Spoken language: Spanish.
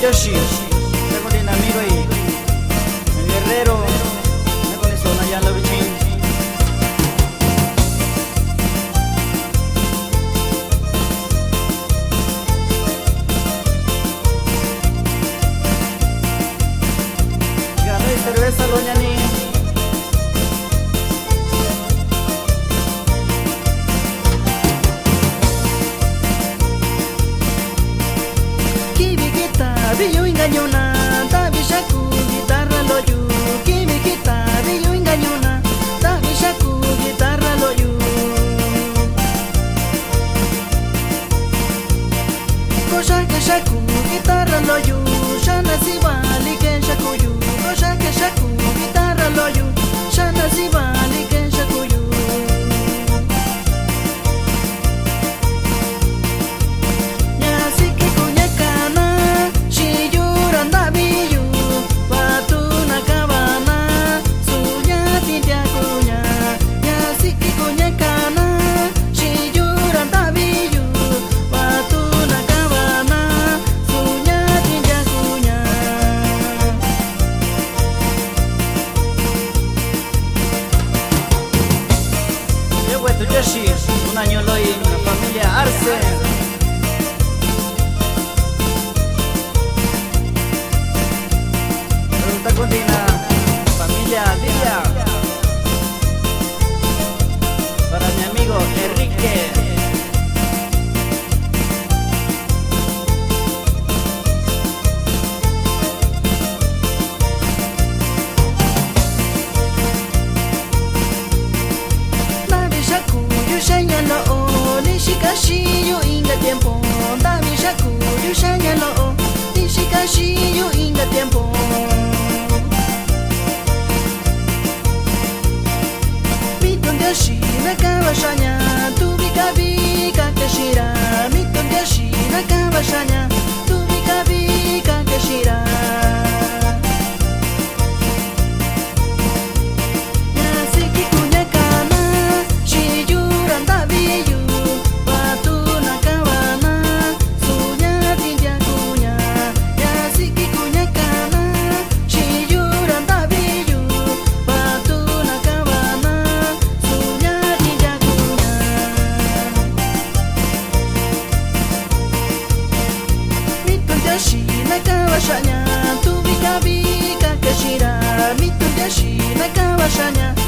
Yoshi, tengo un amigo y el guerrero, me con eso no ya lo bichín. Cigarro y cerveza, doña Ni. Billo engañona, tabi shaku guitarra loyu. Kimi kita billo engañona, tabi shaku guitarra loyu. Cosa que shaku guitarra loyu, shana sibali que shakuyu. Cosa que shaku guitarra loyu, shana sibali que shakuyu. Yoshi, un año lo y una familia Arce. Pregunta continua, familia Villa. Para mi amigo Enrique. Nishikashi yo inga tiempo, dami shaku yushanya lo. Nishikashi yo inga tiempo. Miton Yoshi nakaba shanya, tu bika bika kashira. Miton Yoshi nakaba shanya, tu bika bika kashira. Tu bika bika kashira, miton Yoshi nakaba shanya.